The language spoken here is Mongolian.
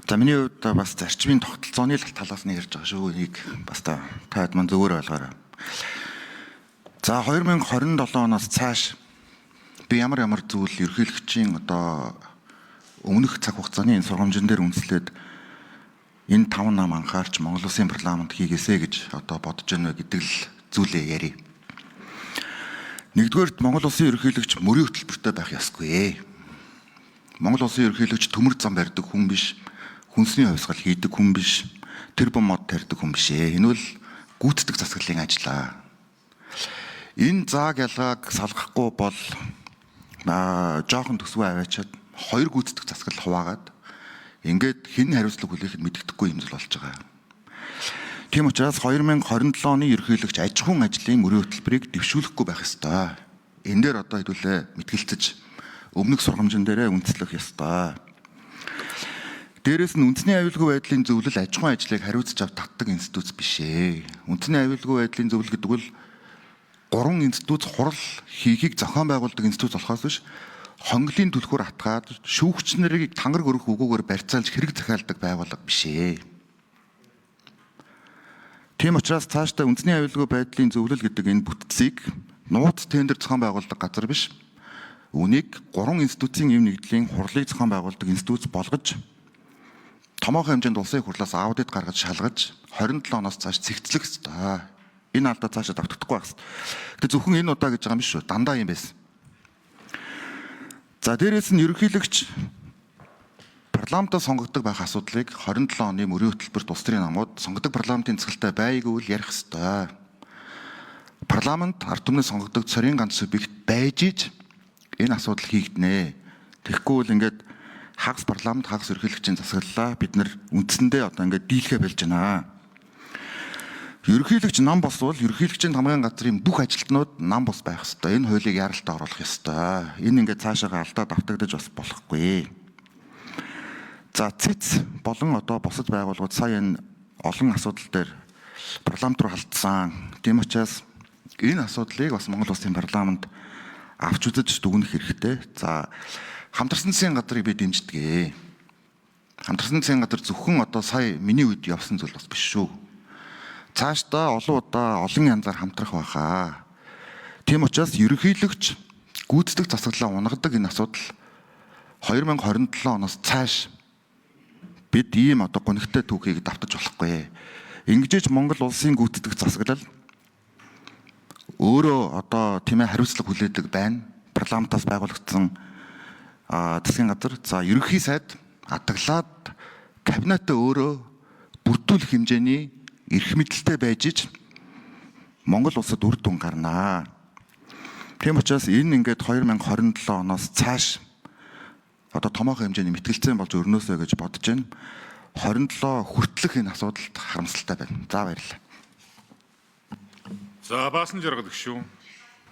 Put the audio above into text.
За миний хувьд бас зарчмын тогтолцооны талаас нь ярьж байгаа шүү. Энийг бас таад маань зөвөр ойлгоорой. За 2027 оноос цааш би ямар зүйл ерөнхийлөгчийн өмнөх цаг хугацааны энэ сургамжин дээр үндэслээд энэ 5 нам анхаарч Монгол Улсын парламент хийгээсэ гэж бодож байна гэдэг л зүйлээ ярив. Нэгдүгээрт Монгол Улсын ерөнхийлөгч мөрийн хөтөлбөртэй байх ёсгүй. Монгол Улсын ерөнхийлөгч төмөр зам барьдаг хүн биш, хүнсний хувьсгал хийдэг хүн биш, тэр бом мод тарьдаг хүн биш ээ. Энэ бол гүйцэтгэх засаглалын ажлаа. Энэ зааг ялгааг салгахгүй бол жоохон төсвөө аваачаад 2 гүйцэтгэх засаглал хуваагаад ингээд хэн хариуцлага хүлээхэд мэддэхгүй юм зүйл болж байгаа. Тийм учраас 2027 оны ерөнхийлөгч аж ахуйн ажлын мөрийн хөтөлбөрийг дэвшүүлэхгүй байх ёстой. Энэ дээр хэдүүлээ мэтгэлцэж өмнөх сургамжин дээрээ үндэслэх ёстой. Дээрээс нь үндэсний аюулгүй байдлын зөвлөл аж ахуйн ажлыг хариуцж татдаг институт биш ээ. Үндэсний аюулгүй байдлын зөвлөл гэдэг бол 3 институт хурал хийхийг зохион байгуулдаг институт болохоос биш, хонглын түлхүүр атгаад шүүгч нарыг тангар өрөх үгүүгээр барьцаалж хэрэг захиалдаг байгууллага биш ээ. Тийм учраас цаашдаа үндэсний аюулгүй байдлын зөвлөл гэдэг энэ бүтцийг нууц тендер зохион байгуулдаг газар биш, үнийг 3 институтын эв нэгдлийн хурлыг зохион байгуулдаг институт болгож томоохон хэмжээнд улсын хурлаас аудит гаргаж шалгаж 27 оноос цааш цэгцлэх ёстой. Энэ алдаа цаашаа давтагдахгүй байх ёстой. Гэтэ зөвхөн энэ удаа гэж байгаа юм биш үү? Дандаа юм байсан. За дээрээс нь ерөнхийлөгч парламентаа сонгогддог байх асуудлыг 27 оны мөрийн хөтөлбөрт улс төрийн намууд сонгогддог парламентын цэцгэлтэй байггүй л ярих ёстой. Парламент ард түмнээ сонгогддог цорын ганц субъект байж иж энэ асуудал хийгднэ. Тэгэхгүй бол ингээд хагас парламент хагас ерөнхийлөгчийн засаглалаа бид нар үндсэндээ ингээд дийлхэ болж байна. Ерөнхийлөгч нам босвол ерөнхийлөгчийн хамгаалын газрын бүх ажилтнууд нам бос байх ёстой. Энэ хуулийг яаралтай оруулах ёстой. Энэ ингээд цаашаага алдаа давтагдаж бас болохгүй. За цэц болон босод байгууллагууд сая энэ олон асуудал дээр парламент руу халтсан. Тийм учраас энэ асуудлыг бас Монгол Улсын парламент авч үзэж дүгнэх хэрэгтэй. За хамтарсан засгийн газрыг би дэмждэг. Хамтарсан засгийн газар зөвхөн сая миний үед явсан зүйл бас биш шүү. Цаашдаа олон удаа олон янзаар хамтрах байхаа. Тийм учраас ерөнхийлөгч гүйцэтгэх засаглалаа унгадаг энэ асуудал 2027 оноос цааш бид ийм гонигтай түүхийг давтаж болохгүй. Ингэжээч Монгол улсын гүйцэтгэх засаглал өөрөө хариуцлага хүлээдэг байна. Парламентаас байгуулагдсан засгийн газар, за ерөнхий сайд атаглаад кабинетаа өөрөө бүрдүүлэх хэмжээний эрх мэдэлтэй байж иж Монгол улсад үр дүн гарнаа. Тийм учраас энэ ингээд 2027 оноос цааш томоохон хэмжээний мэтгэлцэн болж өрнөөсөө гэж бодож байна. 27 хүртэлх энэ асуудалд харамсалтай байна. За баярлалаа. За баасан жаргал гүшүү.